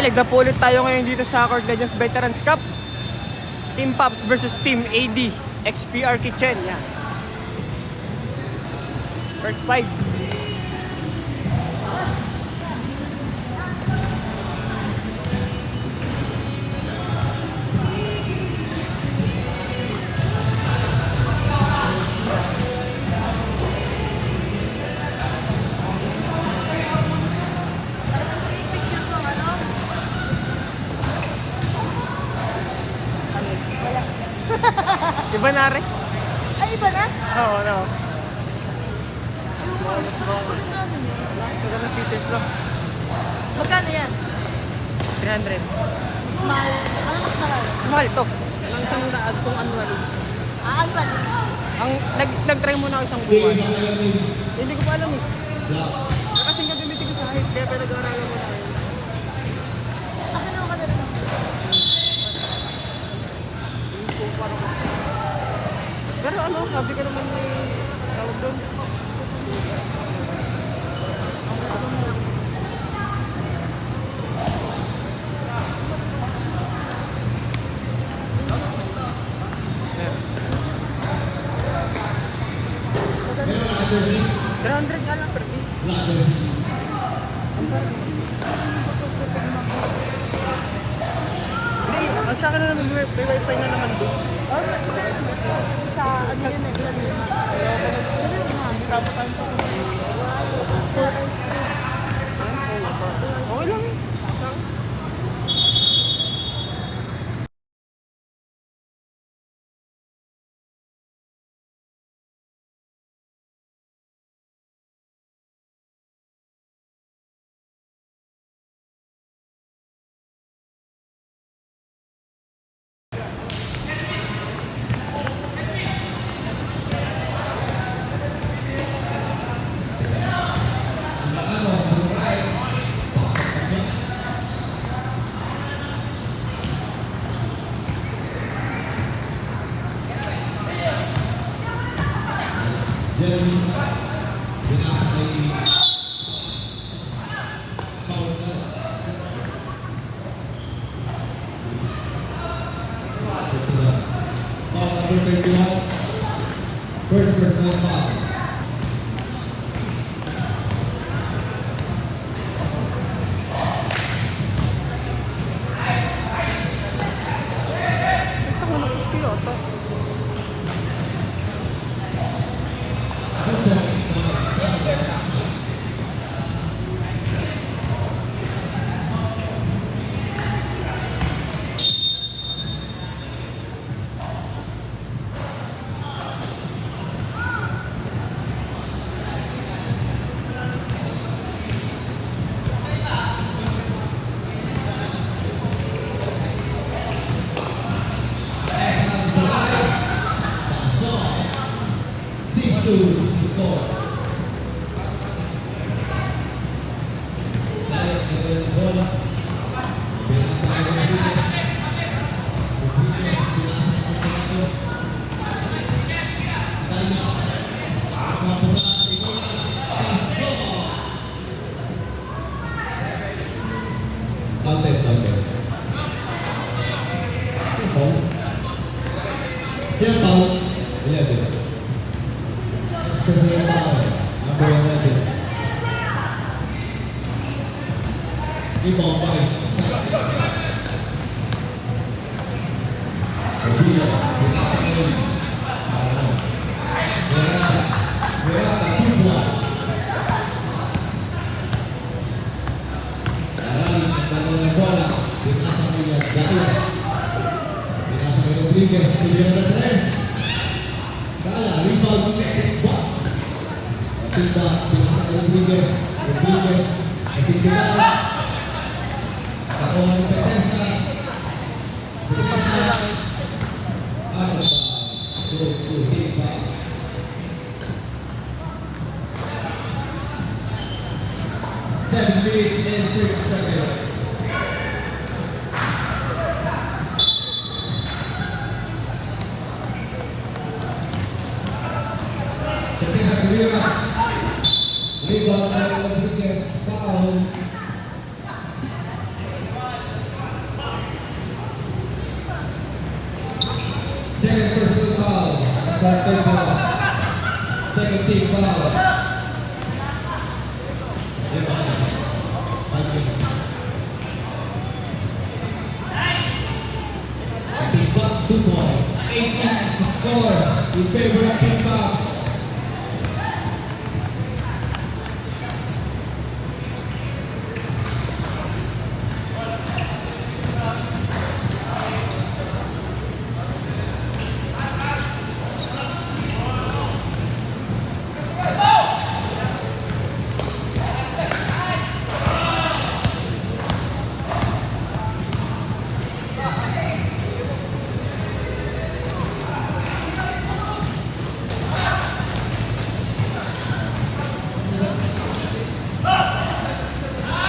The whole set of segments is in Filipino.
live na po ulit tayo ngayon dito sa Court Legends Veterans Cup. Team Pops versus Team AD XPR Kitchen. Yan. First fight. Iba na rin. Ay, iba na? Oo, no. Magkano Ito na features lang. yan? 300. Mas mahal. Ano mas mahal? Mahal ito. Ang isang daan kung annual. Ano ba niya? Ang nag-try muna ako isang buwan. Hindi ko pa alam eh. Kasi nga gamitin ko sa height, kaya pinag-aaralan mo na yun. Akin naman ka na rin. Pero ano, sabi ka naman may tawag doon. Yeah. 300 ka lang per day. Hindi, ang sa akin na naman, may wifi na naman doon. Sa ano yun eh. Okay lang eh. First personal foul. Ito ko na puski ito. Here foul 11. Personal foul number 11. Rebound by Rodriguez, Juliana Tres. Salah, rebound connected back. Timba, pinasa Rodriguez, asing tinggal. Kawan Petesa. Petesa. Arba, so Timba. 7 minutes and 30 seconds. Rebound by Rodriguez, foul. second team foul. Team foul, 2 points. 8-6 is the score in favor of Team Pops.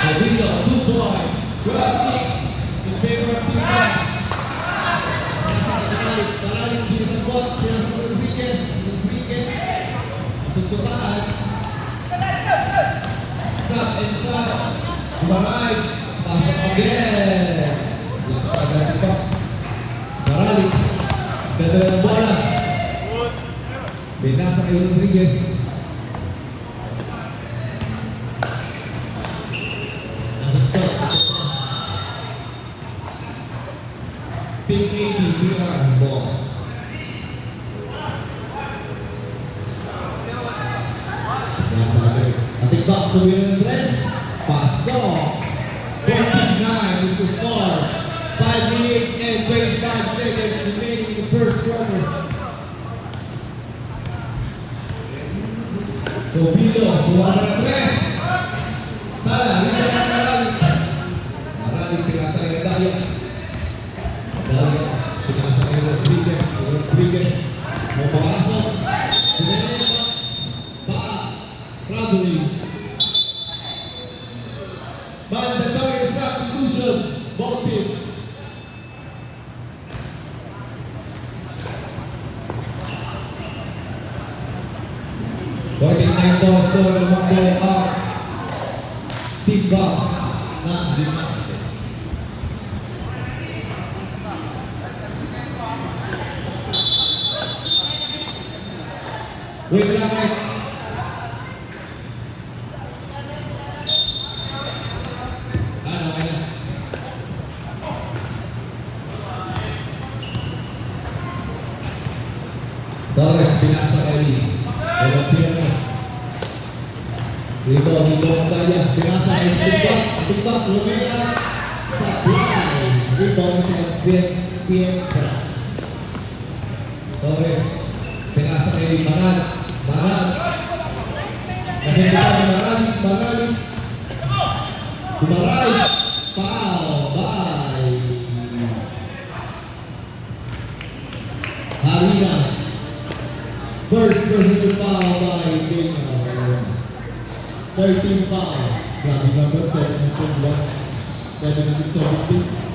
Rodrigo, 2 points. 12-6 in favor of Team Pops. Paraling bilis ang bot. Pinasok ng Rodriguez. Suntutaan. Stop and stop. Kumaray. Pasok again. Last agad ni Pops. Paraling. Ganda ng bola. Binasa kay Rodriguez. Team 80, we are on ball. Ating back to Will Andres. Pasok. 49 is the score. 5 minutes and 25 seconds remaining in the first quarter. Tobilo, 203. Sala, hindi na Marali, pinasa rin tayo. Dahil pinasa rin Rodriguez. Mapapasok. Pinasa. Traveling. Mandatory substitution. Both teams. Working time ball for the one ball out. Team box. Not demanded. Wait lang eh. Torres pinasa kay Olympiano. Dito ang kaya. Pinasa kay Tumbak. Lumela. Supply. Rebound kay Pietra. Torres. Pinasa kay Maral. Kasi Maral. Kumaray. Foul. Bye. Harina. First personal foul by Dana. 13 foul. Grabe number 10. Pwede natin sa 15.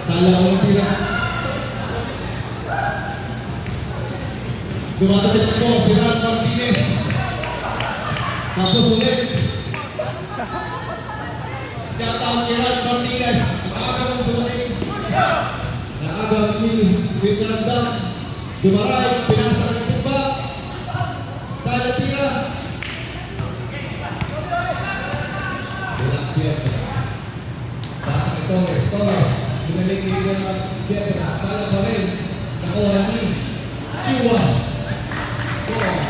Sala ko ng tira. Dumatatit po si Ron Martinez. Tapos ulit. Shoutout ni Ron Martinez. Nakagaw ng dumating. Nakagaw ni Winlanda. Dumaray. Pinasa ng timba. Sala tira. Walang Pietra. Pasa kay Torres. Pinalik ni Pietra. Sala pa rin. Nakuha ni Iwan. Score.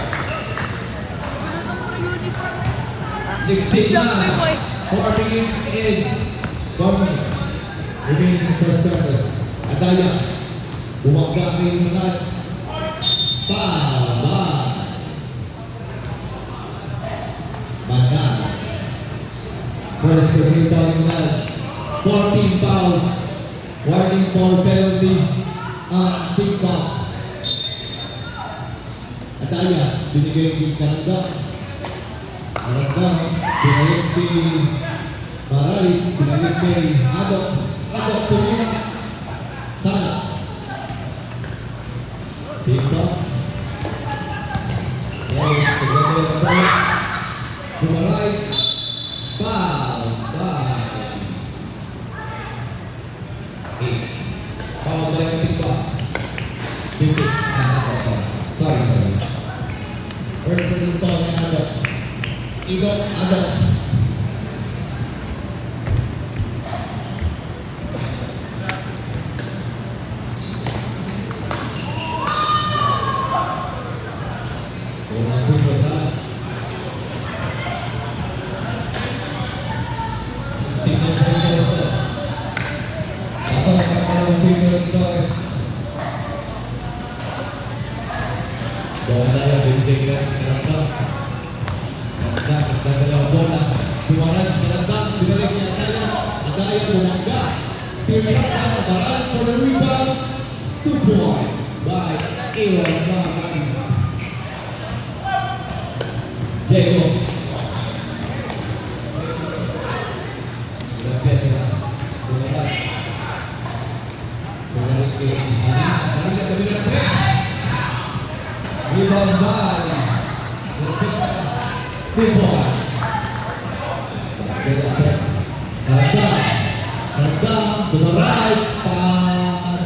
16 na. 4 minutes in. 4 minutes. Remaining in the first quarter. Adaya. Bumangga kay Manal. Manal. First personal foul ni Manal. 14 fouls. Warning for penalty on big box. Adaya. Binigay kay Karangga. Binigay kay Marali. Binigay kay Adok. Adok tumira. Sana. Big box. Yes, together the ball. Kumaray. Foul. Foul by Igo Ado. Unang punto sa Stephen Pedroso. Pasok sa pangalawang punto ng Torres. Bawa tayo, binibigyan ng Karambang. Karambang, nagdadalawang bola. Tumaran sa Karambang, binalik niya tayo. Nagaya, bumangga. Pinaka, Baral for the rebound. 2 points by Aaron Bagan. Diego. Lapit na. Tumaran. Tumaran kay Halina. Halina sa bilang 3. Rebound by Two points. Karambang to the right.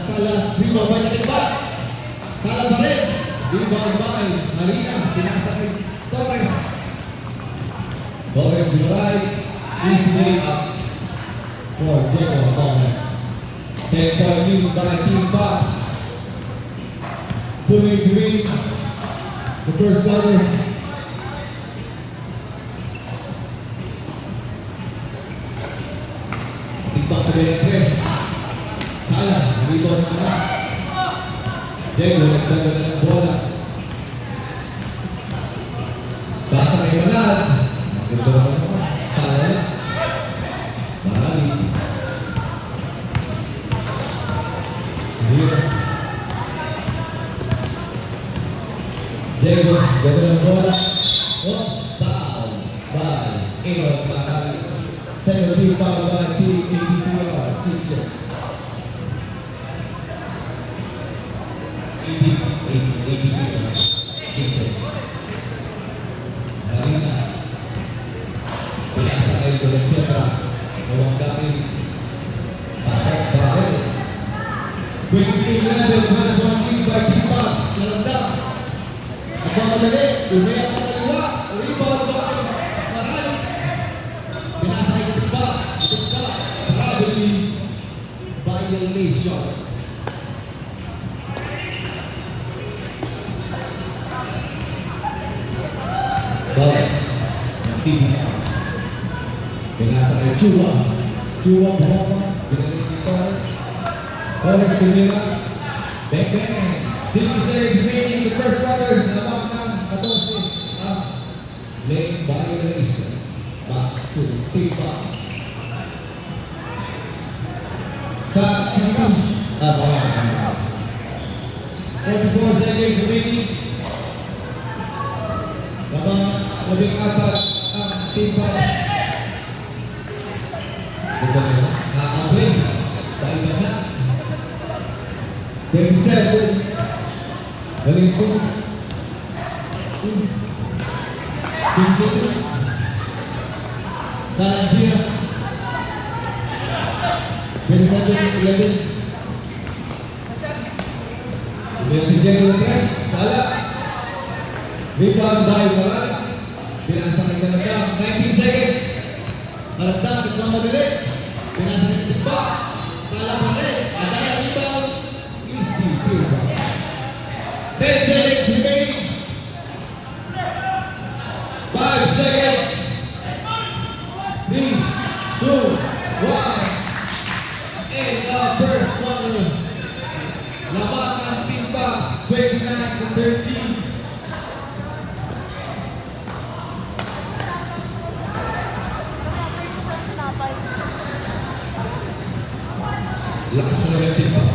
Sala. Rebound by Nakitbat. Sala pa rin. Rebound by Halina. Pinasa kay Torres. Torres to the right. Easy way up for Diego Torres. 10-point lead by Team Fox. 2 minutes remaining. The first quarter. Timbang to the press. Sala, rebound na. Diego nagdala ng bola. Basa kay Manal. Nagdala ng bola. Sala. Marali. Diego. Diego, ganda ng bola. Oops, foul by Aaron Bagan. Second team foul by Team ABTR. Teacher. ABTR. Teacher. Marina. Pinasa kayo ko ng Pietra. Nawang dami. Pasok Bagan. 23-11. One lead by Team Fox. Nalandang. Pagmamadali, umiyak ang kaliwa, rebound ba kayo, Marali. Pinasa kayo sa Tigba, probably violation. Torres, ng TV. Pinasa kayo Chua. Chua, Buhoma, binalik ni Torres. Torres, tumira. Bang, bang. 56 remaining in the first quarter. Nabak ng 14. Lane violation. Back to Tiba. Sa Chibush. 44 seconds remaining. Nabak 14 ang Tiba. Nakakabing. Taiba na. 27. Baliso. Pinsuto. Kalantia. 27-11. Kemudian si Diego Tres. Salah. Rebound by Baral. Pinasa kay Kalandang. 19 seconds. Kalandang sa pagmamadali. Pinasa kay Tigba. Salah pa rin. Ada ang rebound. Easy rebound. 10 seconds remaining. 5 seconds. 3, 2, 1. And the first quarter. Laban ng Team Fox, 29-13. Lakas na ng Team Fox.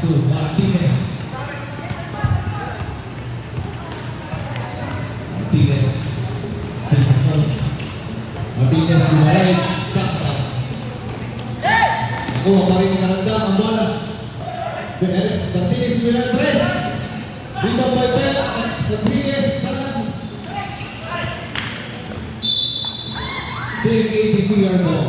to Martinez. Martinez. Martinez lumaray. Sakta. Nakuha pa rin ikalanda ang bola. Martinez lumaray press. Rebound by Bell. Martinez salam. Big 83-yard ball.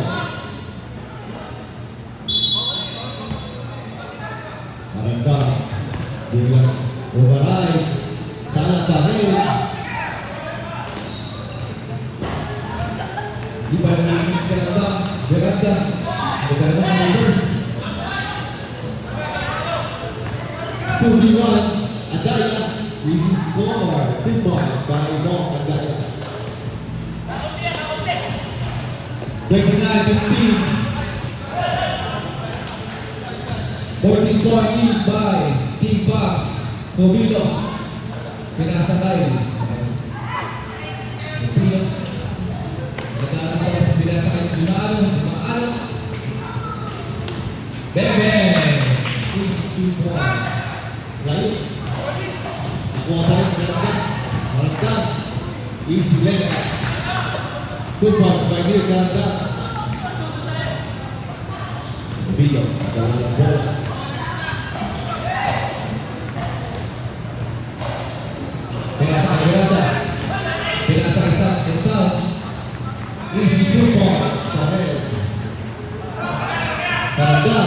Marangga. Bilang override. Salah Bahrain. Di bawah ini serta Berada Berada reverse 2v1 Adaya easy score 2 points by Mo Adaya 39-15 14-point lead by Team Pops Covilo pinasakay Bebe! Lalu aku akan melakukan easy leg. Good pass by Neil Kalanda. Video dalam bola. Berada. Inside. Easy 2 points. Kalanda.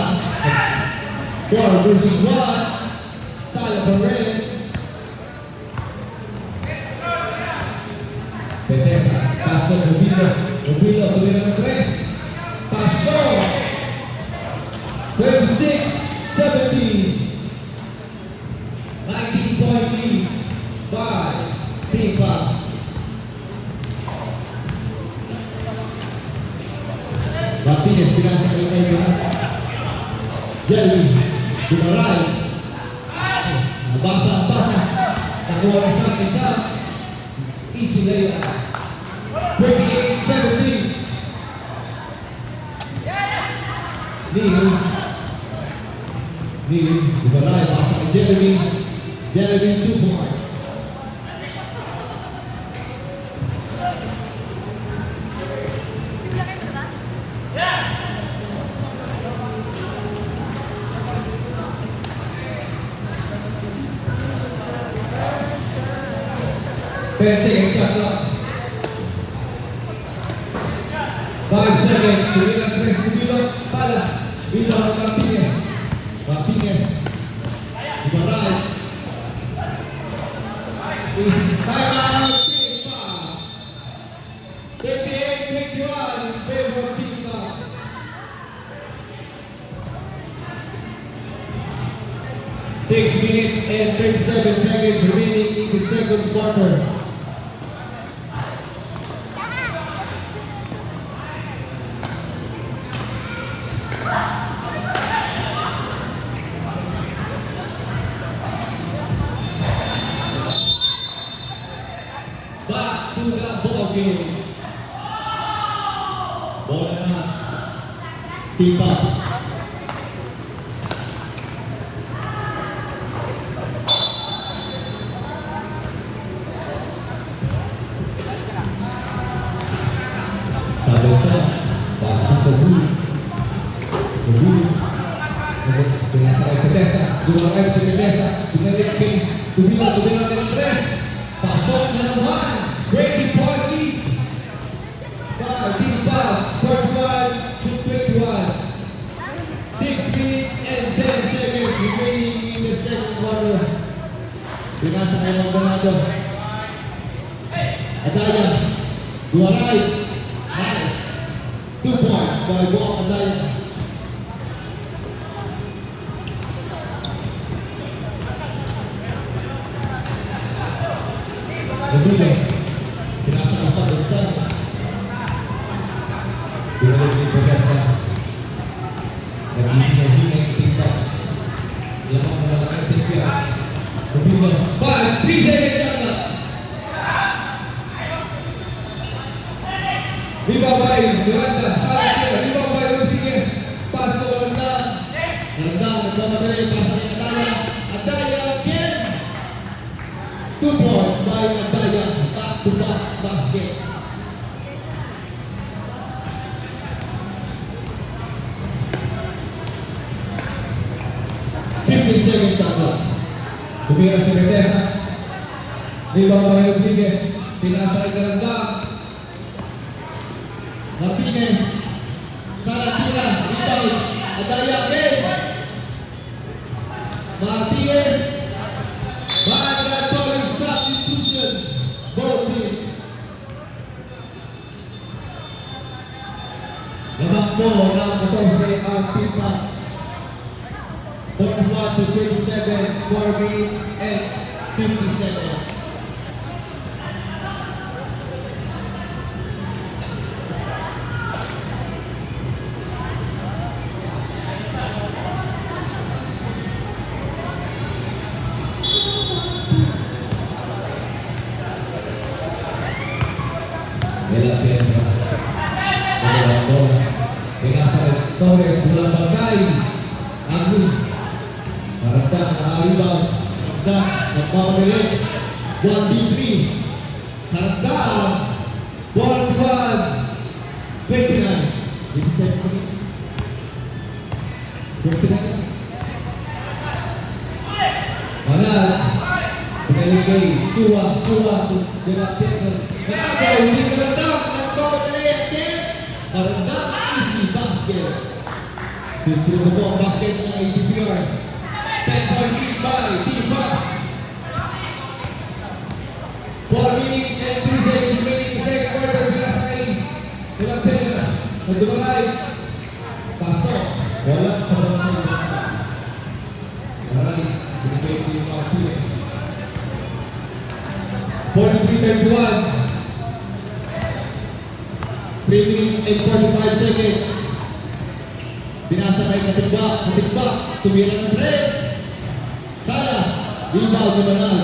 4 versus 1. Salah Bahrain. Bethesda. Pastor Mobilo. Mobilo dengan 3. Pastor. 26-17. 19-point lead by Team Pops. Martinez binasa kay Mayor. Jerry Dumaray. Basa. Nakuha ng isa. Easy layup. 28-17. Neil Dumaray. Basa kay Jeremy. Jeremy 2 points. Second shot clock. 5 seconds. Tuloy ang 3 segundos. Salah. Rebound Martinez. Dumaray. Time out. Team Pops. 58-51 in favor of Team Pops. 6 minutes and 37 seconds remaining in the second quarter. Back to the ball game. Bola na Team Pops. Sabensa, pasang ke Bulu. Dengan saya Bethesda, Dumaray si Bethesda, Dumaray King, Tubilo dengan 3. Pasok na naman. Breaking point lead by Team Pops, 45-21. 6 minutes and 10 seconds remaining in the second quarter. Binasa kay Maldonado. Adaya, Dumaray, nice. 2 points by Mo Adaya. Nabili. Pinasa sa bansa. Dumaray ni Bethesda. Naghihinay ang Team Pops. Lamang mo lang ang Team Pops. Nabili. 3 seconds shot na. Rebound by Miranda. Rebound by Rodriguez. Pass to Miranda. Miranda, nagmamadali. Pasa niya Tupak Basket. 15 seconds shot clock. Tumira si Betesa. Rebound by Rodriguez. Pinasa ay Garanda. Martinez. Karatira. Rebound. Adaya again. Martinez. Mandatory substitution. Both teams. Labak mo ng 14 ang team match. 41 to 37, 4 minutes and 50 seconds. Bela Piedra. Bela bola. Pinasa Torres mula Bagay. Agung. Marta rebound. Marta nagpapagalit. 1v3. Marta. 41. 29. 29. Manal. Pinalik kay Chua. Bela Piedra. Nakasaw. Hindi ka lang daw. Nagpapagalit. Marta. Easy basket. Susunod po ang basket ng ATPR. 10-point lead by T-Bucks. 4 minutes and 3 seconds remaining. Second quarter, Pinasay. Bela Piedra. Nagdumagay. Pasok. Wala pa naman tayo. Maraming pinipay ko yung mga teams. 43-31. 3 minutes and 45 seconds. Pinasa kay Katigba, tumira ng tres. Sala, rebound na Manal.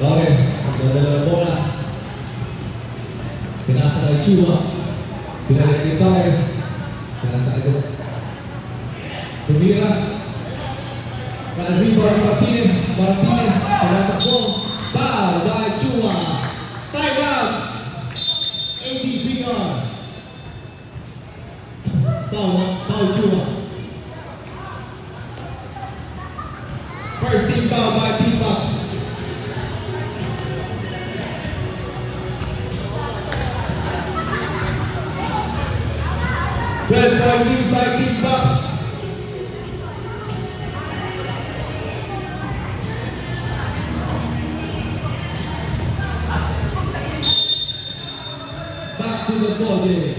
Torres, nagdadala ng bola. Pinasa kay Chua, pinalik ni Torres. Pinasa kay Chua. Tumira. Rebound Martinez, pinatakbo. Foul by Chua. Time out. ATPR. Foul Chua. First team foul by T-Bucks. Red point lead by T-Bucks. Back to the ball game.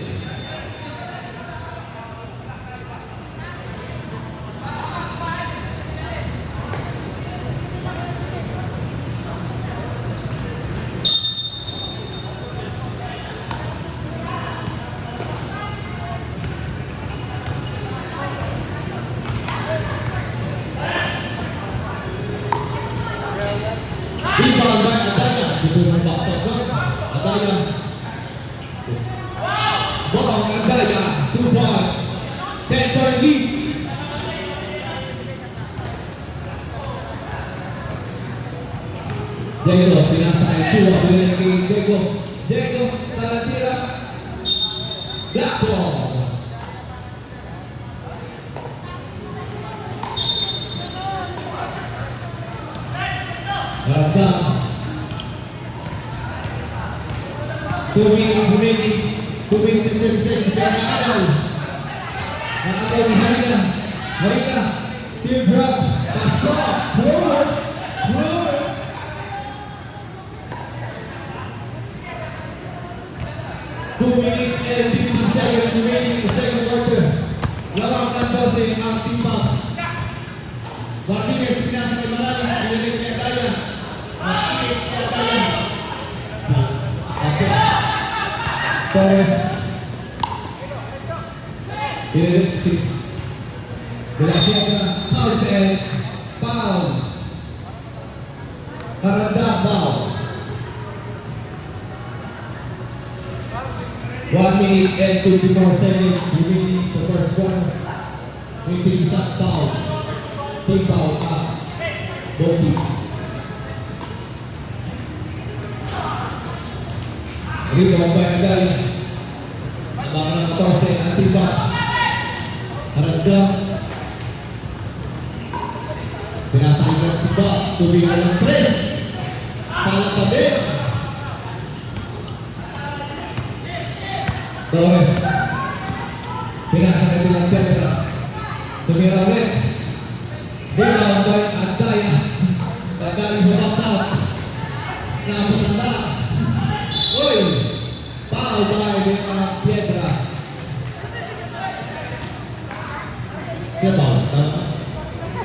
Rebound by Adaya. Dito ng box out guard. Adaya. Ball Adaya. 2 points. 10-point lead. Diego, pinasa kay Chua. Pinalik kay Diego. Diego, Salatira. Black ball. Rada. 2 minutes remaining. 2 minutes and 30 seconds. Kaya naagaw. Naagaw ni Harina. Harina. Team drop. Pasok. Roar. 2 minutes and 50 seconds remaining in the second quarter. Lamang ng 12 ang Team Bucks. Martinez, pinasa kay Malalim. Pinalik kay Adaya. Maikit si Adaya. Torres. Pinalik. Bela Piedra. Foul 10. Foul. Karanda. Foul. 1 minute and 24 seconds remaining sa first quarter. May team shot foul. Team foul up. Both teams. Rebound by Agal. Abangan ng 14, anti-box. Haragdam. Pinasakay ng tiba. Tubigan ng press. Sala pa din. Torres. Pinasakay din ng Petra. Tumira ulit. Rebound by Agdaya. Pagaling sa box out. Napatanda. Uy! Foul by Piedra. Foul. Tama.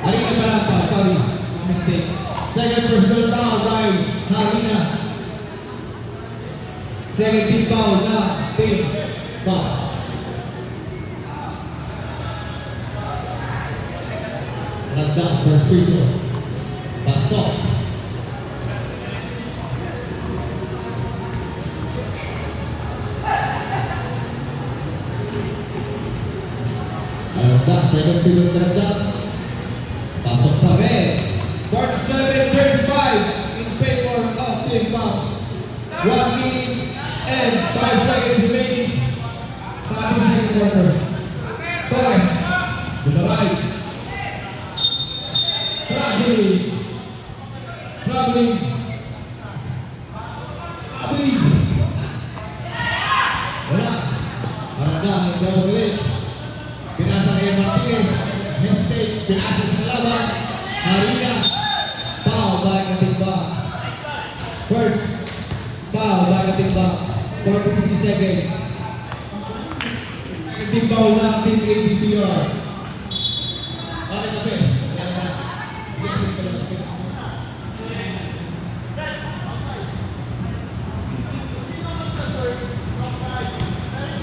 Halika pala pa. Sorry. Mistake. Second personal foul by Harina. Second team foul na team box. Ragdag first free throw. Pasok. Ragdag, second free throw Ragdag. Pasok pa rin. 47-35 in favor of Team Fox. 1 minute and 5 seconds remaining. Sa ating second quarter. Torres. To the right. Traveling. Wala. Parang nagdawag ulit. Pinasa kay Martinez. Mistake. Pinasa sa laban. Harina. Foul by Katimba. First. Foul by Katimba. 43 seconds. Katimba ulang Team ABPR. Balik na pe.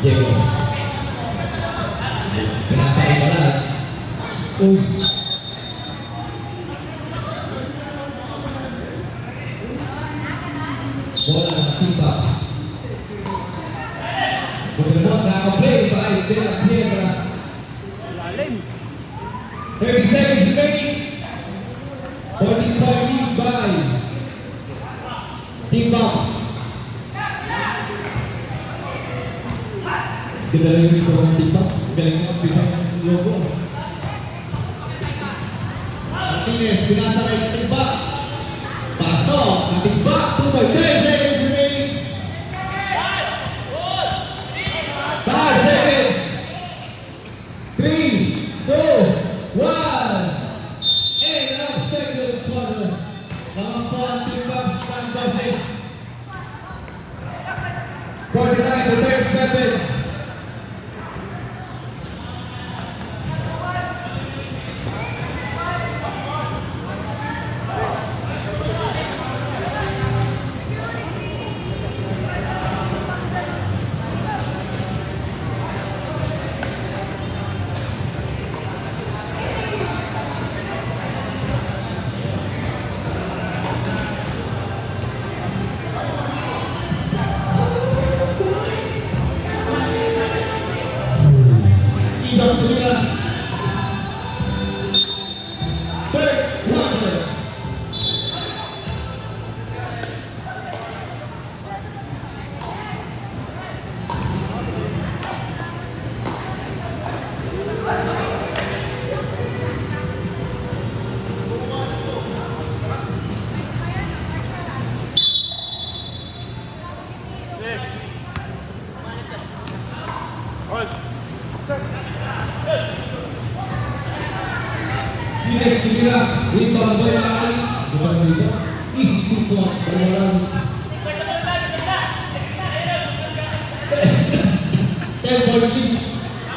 Diego. Pinasakay pala. Bola ng Team Fox. Pagkakot nakaplay by Piedra. Lalim. 30 seconds remaining. 40-point lead by Team Fox. Galing ito ng Team Fox. Galing mo ang design ng logo. Martinez, pinasakay ng Timba. Pasok, ng Timba. 2.10 seconds remaining. 5 seconds. 3, 2, 1. End of second quarter. Mga po ang Team Fox ng Boston. 49-37. Phoenix Tibira, rebound by Akali. Bukan dito. Easy 2 points. Berlalu. 10-point lead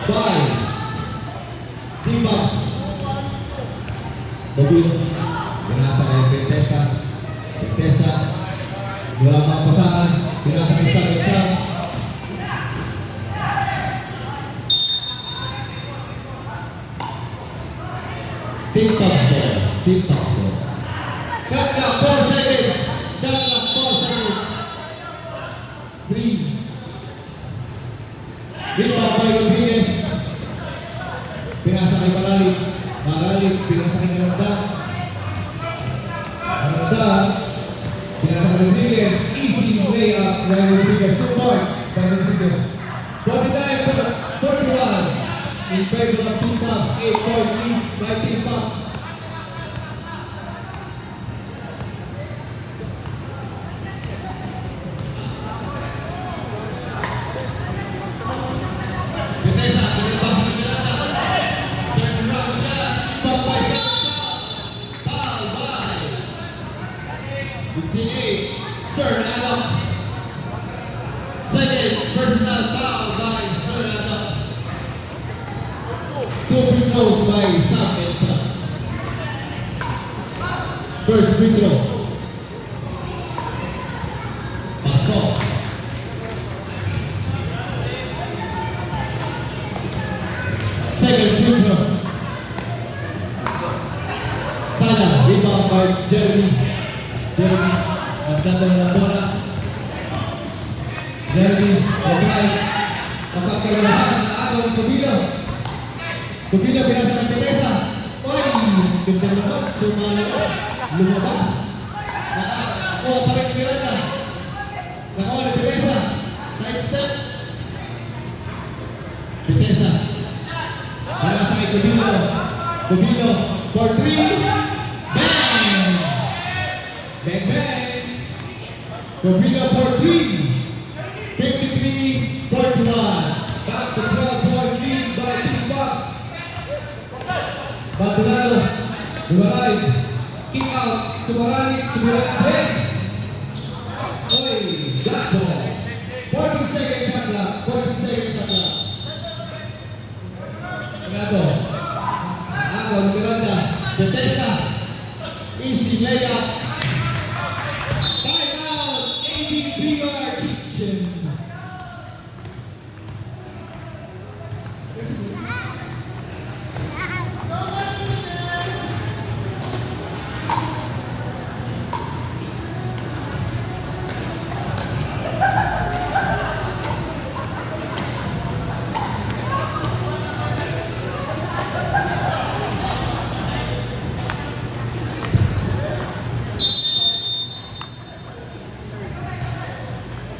by Team Fox. Bobino. Binasa kay Bentesa. Bentesa. Dua mga pasangan. Binasa kay Sam. Team Fox ball. Team Fox ball. Shot clock 4 seconds. Shot clock 4 seconds. 3. Rebound by Rodriguez. Pinasa kay Maralik. Maralik. Pinasa kay Randa. Randa. Pinasa kay Rodriguez, easy layup. Ryan Rodriguez, 2 points. Ryan Rodriguez. 49-41 in favor of Team Bucks. 8-point lead by Team Bucks. Bethesda, pinipasa ng Miranda. Turn around shot. Ibang by shot. Foul by 58. Sir Adam. Second personal foul by Sir Adam. 2 free throws by Sam and Sam. First free throw. Pasok. Second free throw. Sana, rebound by Jeremy. Jeremy, nagdadala ng bola. Jeremy, okay. Kapagkailangan ng araw ng Tubilo. Tubilo, pinasa ng Bethesda. Oy, ganda naman. Sumali ko. Lumabas. Nakakuha pa rin ni Miranda. Nakakuha ni Bethesda. Side step. Bethesda. Para sa kay Tubilo. Tubilo for 3. Bang! Bang, bang! Tubilo for 3. 53-41. Back to 12-point lead by Team Bucks. Badunado. Dumaray. Kick out. Tumarani. Tumarani. Oy! Black ball. 40-second shot clock. 40-second shot clock. Ganado. Ako, Miranda. Bethesda. Easy layup. Time out. ABBR Kitchen.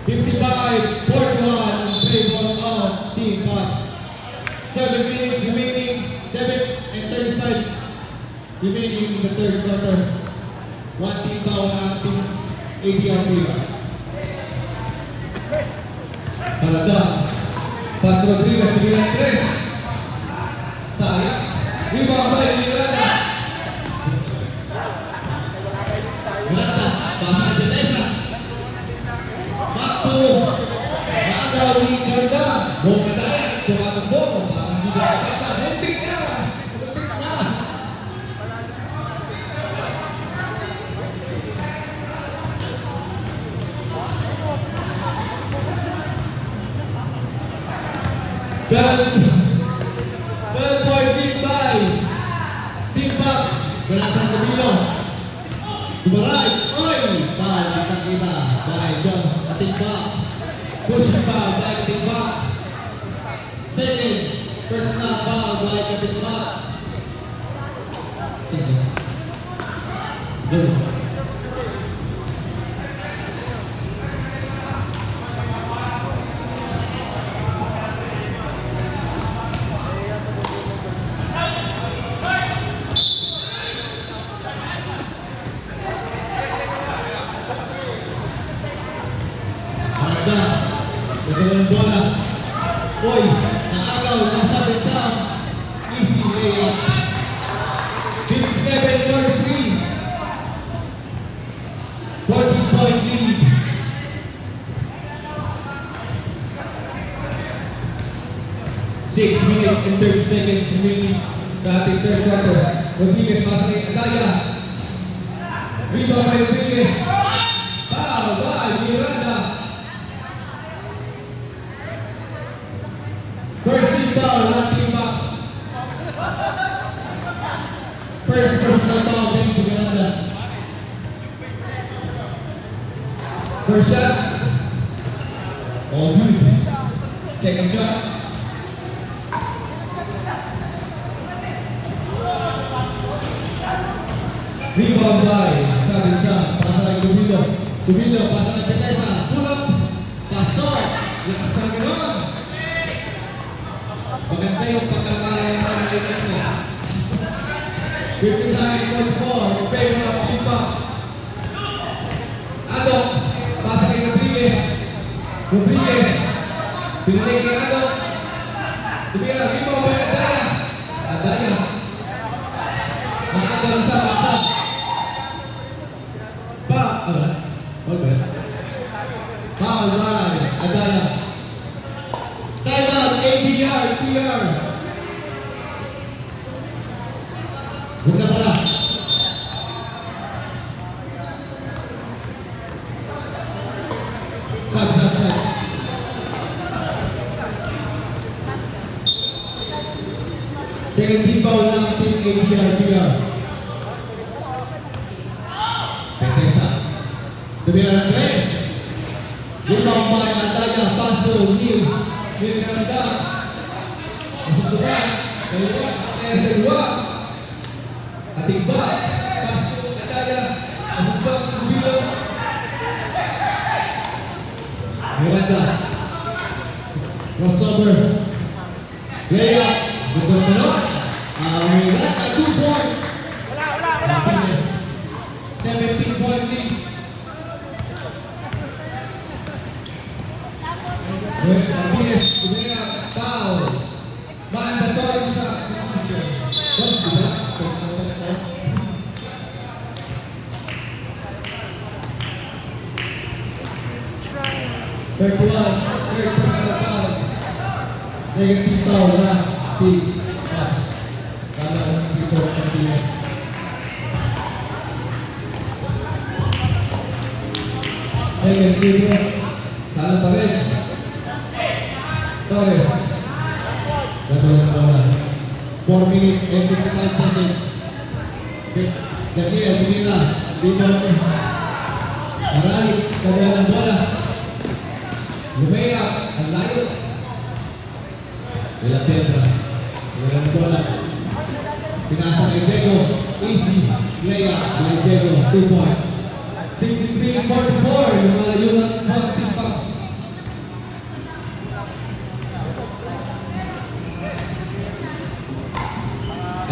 In favor of Team Bucks. 7 minutes remaining, 7:35 remaining in the third quarter. One team foul ang team ABR. Palada. Pas Rodriguez, 9-3. Sayang. Rebound by Miranda. Miranda, pasa ni Bethesda. Back to Agaw ni Ganda. Bumada. Tumatakbo. Parang hindi na kata. Muntik na. Muntik na. Third point lead by Team Bucks. Balasan Camilo. Tumaray. Oy! Foul. Kita by John Atimba. Push foul by Atimba. Second. Personal foul by Atimba. Go. Nagawang bola. Oy, nakagaw, nasa Betsam. Easy layup. 57-43. 14-point lead. 6 minutes and 30 seconds remaining. Dating third quarter. Rodriguez pasa kay Agaya. Rebound by Rodriguez. Foul by Miranda. First team foul, not Team Bucks. First personal foul, thanks to Miranda. First shot. All good. Second shot. Rebound by Sabin Sam. Pasa kay Lubilo. Tumilo, pasa ng Petesa. Pull up. Pasok. Lakas ng gano'n. Maganda yung pagkakaroon mo. 59.4 in favor of Team Bucks. Adok. Pasa kay Rodriguez. Rodriguez. Pinalay kay Adok. Tumira. Rimo. Adaya. Adaya. Nakagawa sa mata. Okay. Foul line. Adaya. Time out. ADR. TR. Huwag na pala. Sab. Second team foul ng team ADR. TR. Petesa. Tumira ng tres. Rebound by Adaya. Paso. Neil. Neil Canada. Masuktukan. Dalawa. Dalawa. Atigba. Paso. Adaya. Masuktukan. Tumilo. Miranda. Crossover. Layup. Betul menurut. Miranda 2 points. Wala. 17 point lead. Martinez, Tumira, foul. Mandatory sa position. 31, third personal foul. Negative foul na Team Bucks. Kala dito Martinez. Negative. Saan pa rin? Torres. Gatulang na bola. 4 minutes and 55 seconds. Gabriel, Tumira. Rebound ni Marali. Gatulang bola. Lumea. Ang layo. Villa Pedra. Gatulang bola. Pinasa kay Diego. Easy. Lea. Kay Diego. 2 points. 63-44. Yung malayo ng Team Bucks.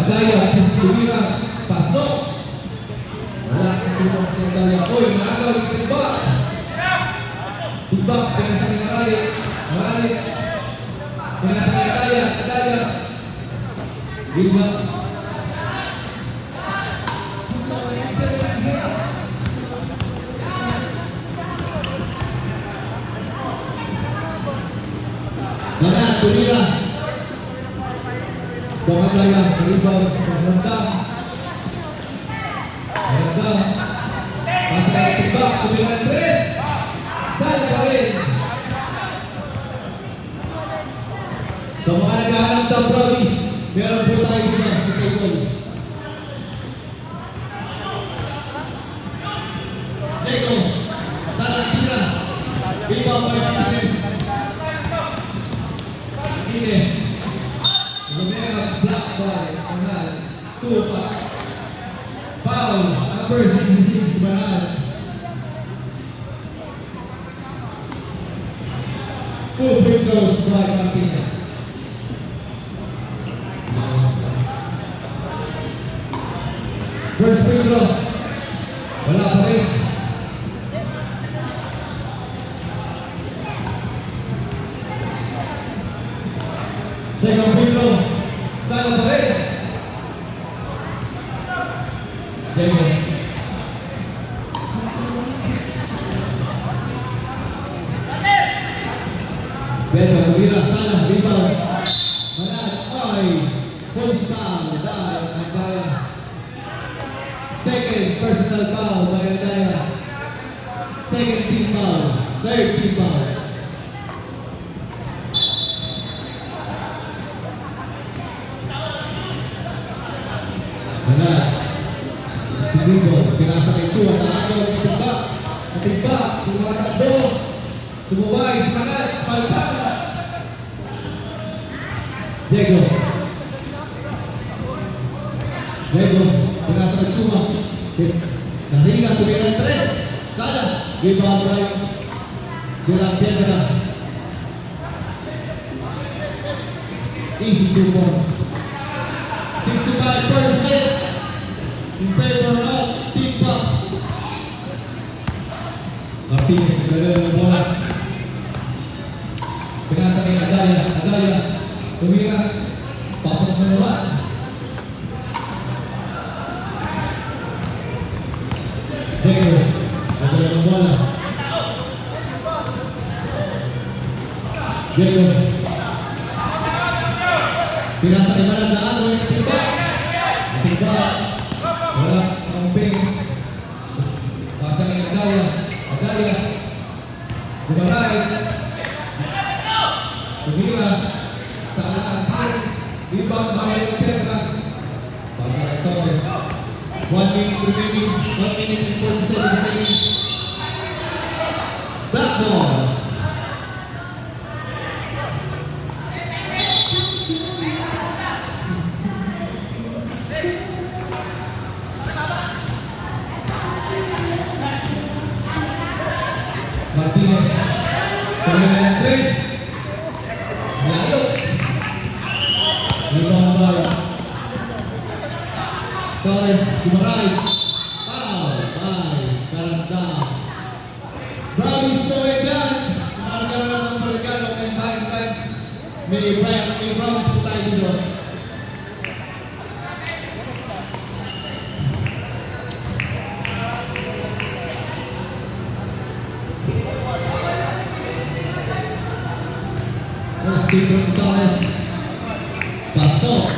Adaya, Tumira, pasok. Wala ang tulong ng Adaya. Uy, naagaw yung Timba. Timba, pinasa ni Marali. Marali. Pinasa ni Adaya. Adaya. Timba. Mana, Tumira. Pemandaya, rebound, Rendang. Pasal Timba, Tumira tres. Sana pa rin. So mga naghahanap ng promise, meron po tayo dito sa table. Diego, sana tira. Rebound by Martinez. Martinez. Romero, black by Banal. 2 pa. Foul. Number 66, Banal. 2 free throws by Martinez. First free throw. Wala pa rin. Second free throw. Sana pa rin. Diego. Pedro, Tumira, sana, rebound. Manal, ay, hold foul, Adaya. Second personal foul by Adaya. Second team foul. Third team foul. Manal. Diego, pinasa kay Chua, nakagaw ng Timba. Timba, sumasakbo. Sumubay, semangat, palpala. Diego. Diego, pinasa kay Chua. Nahina, Tumira tres. Sala. Rebound by Villanova. Easy 2 points. 65% in favor of Team Pops. Martinez nagdala ng bola. Pinasa kay Adaya. Adaya. Tumira. Pasok na naman. Jacob. Nagdala ng bola. Jacob. Pinasa kay Malandaan. Timba. Timba. Wala. Kamping. Pasa kay Adaya. Adaya. Bumaray. Tumira. Sa alaan. Rebound by Pedra. Pasa kay Torres. 1 minute remaining. 1 minute and 47 remaining. Black ball. Martinez. Tumira ng 3. Malayo. Rebound by Torres. Gumaray. Foul by Caranda. Brownies po ay dyan. Margano ng Margano and Valentine's. May Brownies po tayo dito. First team from Torres. Pasok.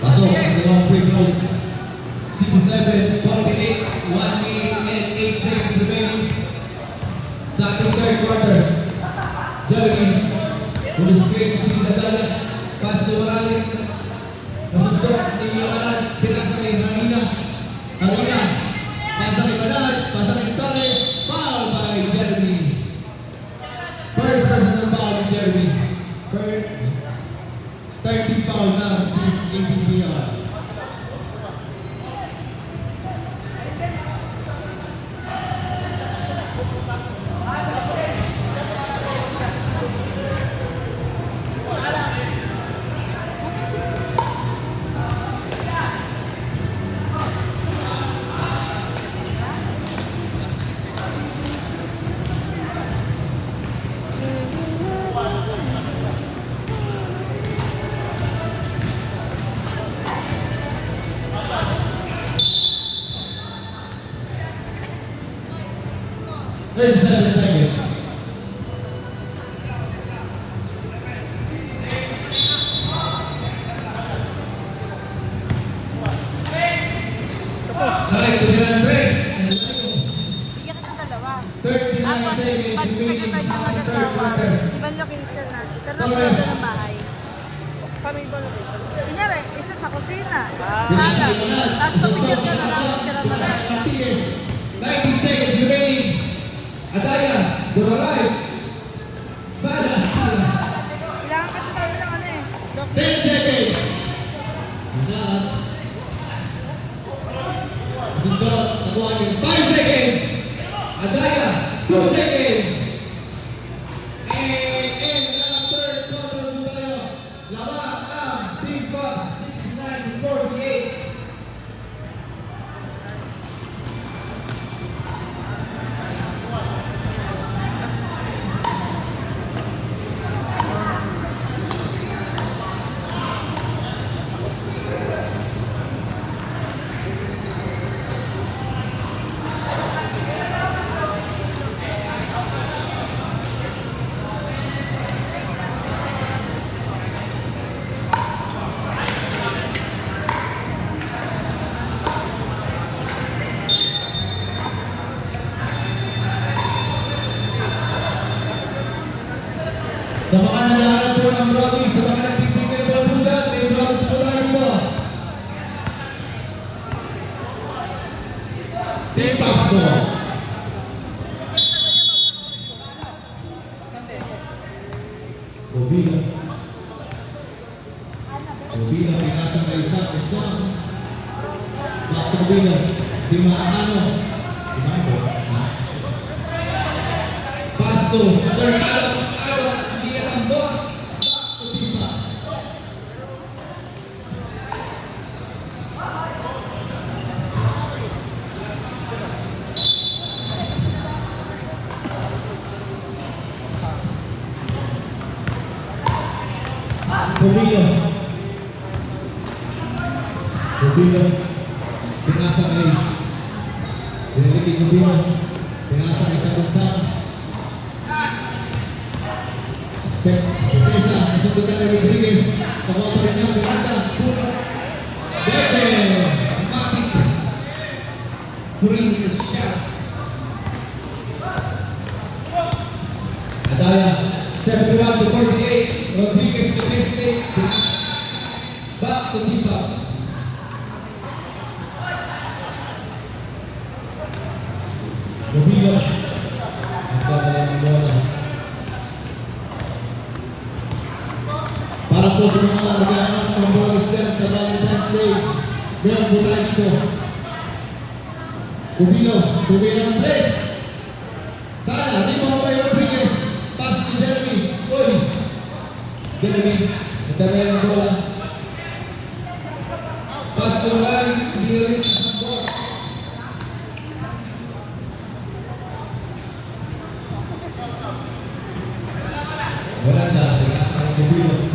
Pasok ang dalawang free throws. 67, 48, 1 minute and 8 seconds remaining. Sa ating third quarter. Jeremy. Ulis screen si Dadala. Pass to Morales. Nasustok ni Yohanan. Pinasa kay Harina. Harina. Pasa kay Bernard. Pasa kay Torres. Foul by Jeremy. First personal foul by Jeremy. First 30 foul na. APPR. There's 7 seconds. Alright, tumira ng 3. Bigyan kita ng dalawa. 39 Tapos, seconds pag remaining secretary on ng the third mag-asawa, quarter. ibang location na. Pero nasa ng bahay. Paano iba na ito? Kunyari, isa sa kusina. Pinasa Sala. kay Bernard. Tapos pamigyan ka na lang sila Bernard malaga. Martinez. 19 seconds remaining. Adaya. Gumaray. Sala. Sala. Kailangan kasi tayo ng ano eh. 10 seconds. Bernard. Sundot. Nakuha niyo. 5 seconds. Adaya. 2 seconds. And ang third quarter po tayo. Laban ang Team Pops 69-48. Sa mga nalaharap po ng Brownies, sa mga nagpipigil po po dyan, may Brownies po tayo dito. Team Pops po. Bobila. zone. Back to Cubino. Dimano. Pass to Sir Ado. Hindi ka sambo. Back to Timas. Cubino. Pinasa kay Diniliki Cubino. Pinasa kay Sabunsang. Tesa, nasundukan kay Rodriguez. Kawawa rin niya, Miranda. Bebe. Matik. Puring sa shot. Adaya. 71 to 48. Rodriguez to next state. Back to Tipas. Cubino. Nagkakalang ang bola. Para po sa mga nag-aanap ng bola stand sa Valentine's Day, meron po tayo dito. Cubino ng press. Sana, di mo kay Rodriguez. Pass to Jeremy. Uy! Jeremy, nagkakalang ang bola. Pass to Ryan. Hindi rin sa bola. Wala na, tigas ang Cubino.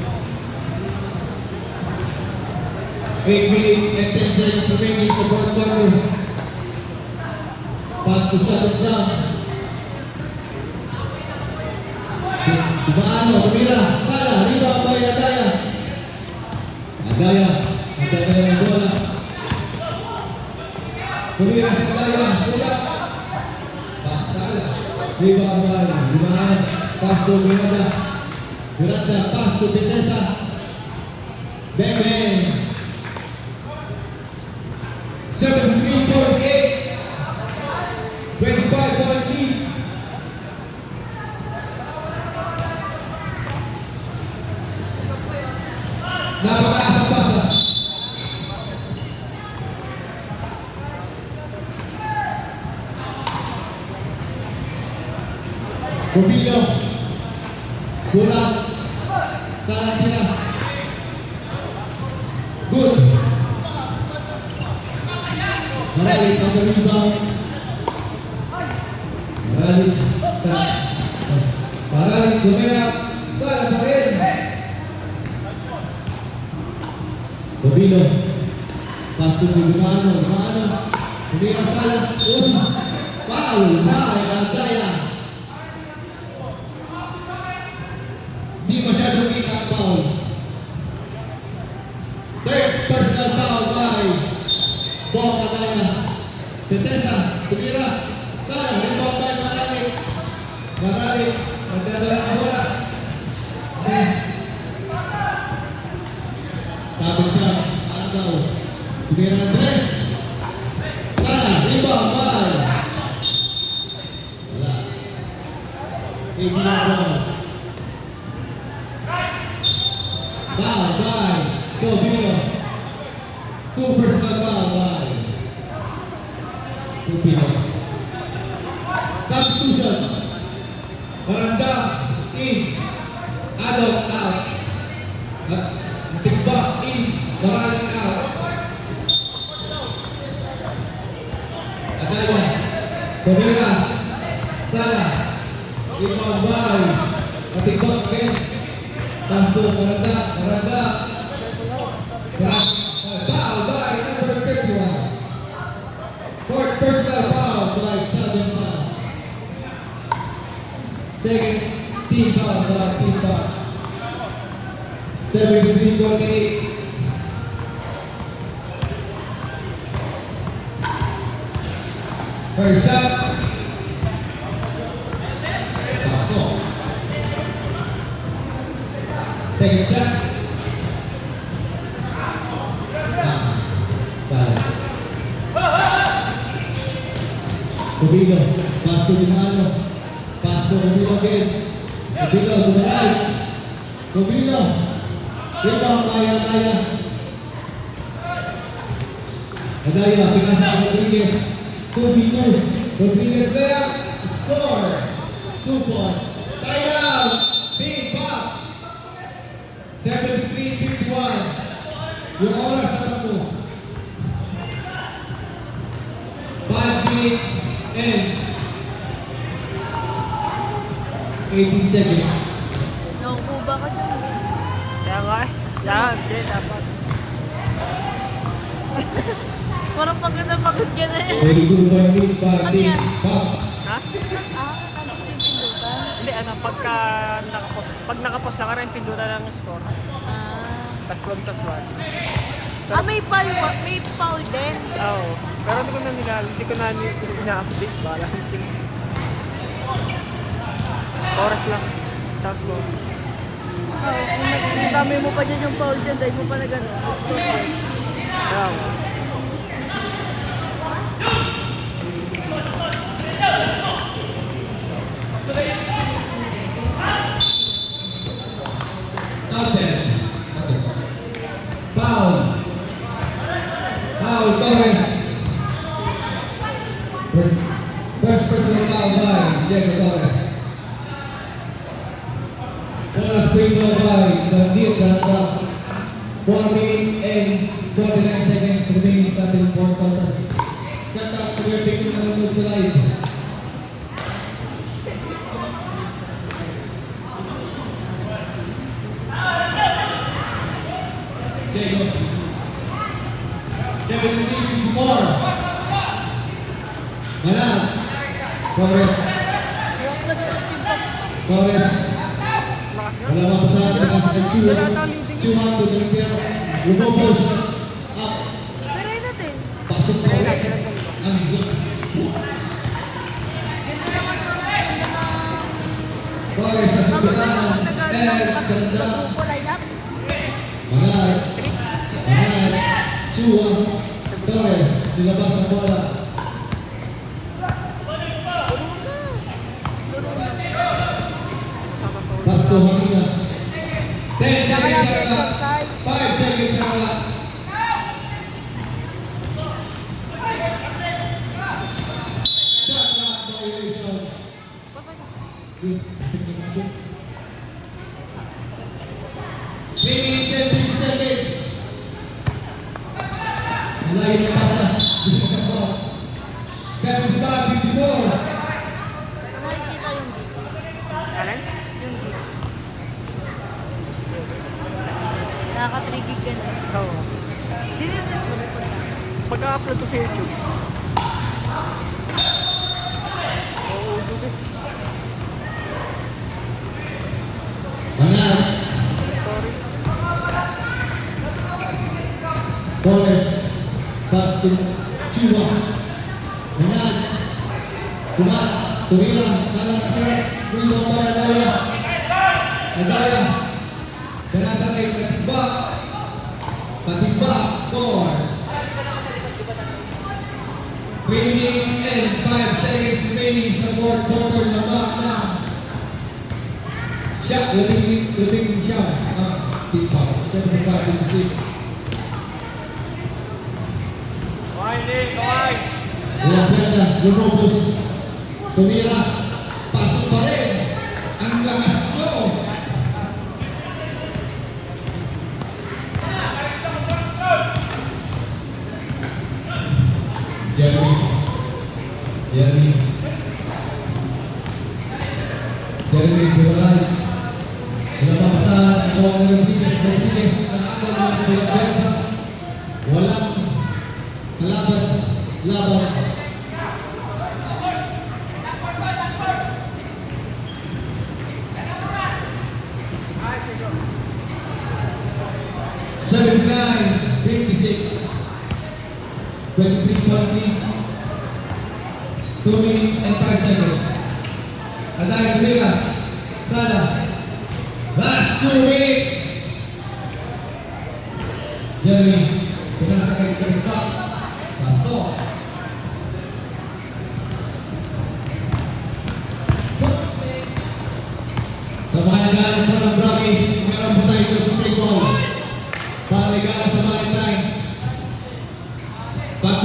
8 minutes and 10 seconds remaining sa fourth quarter. Pass to Sabunsang. Dumano, tumira. Sala, rebound by Adaya. Adaya ng bola. Tumira sa Adaya. Pasala. Rebound by Dumano. Pass to Miranda. Miranda, pass to Tesa. Bang. 7-3-4-8. 25-point lead. Napakaasang pasa. Cubino. Kulang. Kalantina. Good. Maralik ang rebound. Maralik tumira. Sala pa rin. Cubino. Pass to Dumano. Tumira Sala. Foul. Adaya. Di masyadong kita ang foul. Third personal foul by Bong Adaya. Tesa, tumira. Sala, rebound by Maralik. Magdadala ang bola. Sabi sa Agaw. Tumira Andres. Sala, rebound by. Wala. Ibigay. Foul by Cubino. Two personal foul by Cubino. Substitution. Miranda in. Adok out. Tigbak in. Maralik out. Adaya. Tumira. Sala. Rebound by. Tigbak again. Pass to Miranda. Foul by number 51. Fourth personal foul by Sabunsang. Second team foul by Team Box. 73-48. First shot. Pasok. Second shot. Cubino, pass to Dumano. Pass to Cubino again. Cubino to the right. Cubino. Rebound by Adaya. Adaya, pinasa ang Rodriguez. 2v2. Rodriguez there. Score. 2 points. Time out. Big box. 73-51. Yung oras sa tapo. 5 minutes and 18 seconds. Nakukuba ka dyan. Kaya nga eh. Yan, hindi, dapat. Parang pagod na pagod ka na eh. 22 minutes by Ano Big yan? box. Ha? Tapos yung pindutan. Hindi, ano, pag nakapost na ka rin, pindutan ng score. Tas 1 tas 1. May foul din. Oo. Pero hindi ko na ina-update. Bala. Oras lang. Tsaka score. Kung dami mo pa dyan yung foul dyan, dahil mo pa na gano'n. Kaya nga. Now 10. Foul. Foul, Torres. First personal foul by Diego Torres. Bonus free throw by David Ganda. 4 minutes and 49 seconds remaining sa ating fourth quarter. Shout out to your victim na nanonood sa live. Diego. 17-54. Manal. Torres. Torres. Wala mga pasahan na nasa Chuhan to Duterte. Lumobos. Up. Pero yun natin. Pasok pa ulit. Ang Bucks. Torres sa Sibitanan. And Ganda. Manal. Manal. Chuhan. Torres. Nilabas ang bola. Pass to Hakina. 10 seconds sa clock. 5 seconds sa clock. Shot clock violation. Good. 3 minutes and 50 seconds. Layo na pasa. Bilis ang ball. 75-54. Nakikita yung dito. Alin? Yung dito. Nakaka-trigig ka na. Oo. Dinitin mo na pala. Pagka-upload ko sa YouTube. Oo, gusto. Manal. Sorry. Torres. Pass to Chua. Manal. Kumat. Tumilang. Salah sakit. Free ball by Adaya. Adaya. Penasa kay Katimbak. Katimbak scores. 3 minutes and 5 seconds remaining sa fourth quarter na back na. Shot. Labing shot. Katimbak. 75-56. Wala pinada, Lumobos. Tumira. Pasok pa rin. Ang lakas nyo. Jeremy. Jeremy. Jeremy Buray. Wala pa pasahan. Ito ang Rodriguez. Rodriguez. Nakakal mo ang pinagpenta. Walang laban. 56. 23 lead. 2 minutes and 5 seconds. Adaya Rivera. Sala. Last 2 minutes. Jeremy. Pinasa kay Katimbak. Pasok. Sa mga nagalit po ng Brockies, meron po tayo ito sa table. Para regalo sa Valentine's. Back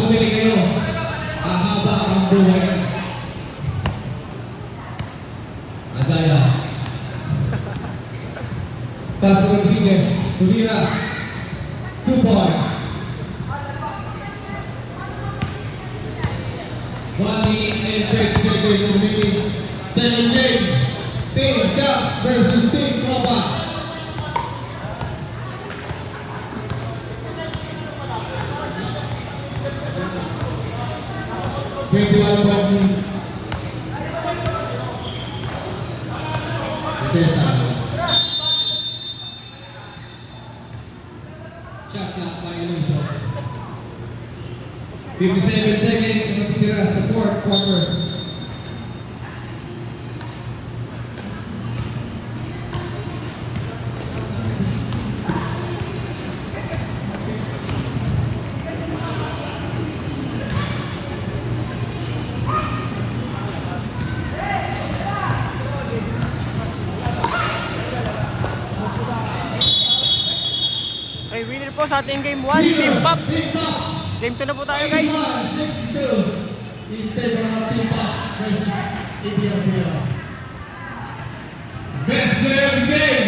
Pastor Rodriguez, Rivera, 2 points. 1 minute and 30 seconds remaining. Second game, Team Jobs versus Team Copa. Twenty-one point. Shot clock violation. 57 seconds natitira sa fourth quarter. Okay, winner po sa ating game 1, Team Pops. Game 2 na po tayo guys. In favor of Team Pops versus ABL. Best player of the game.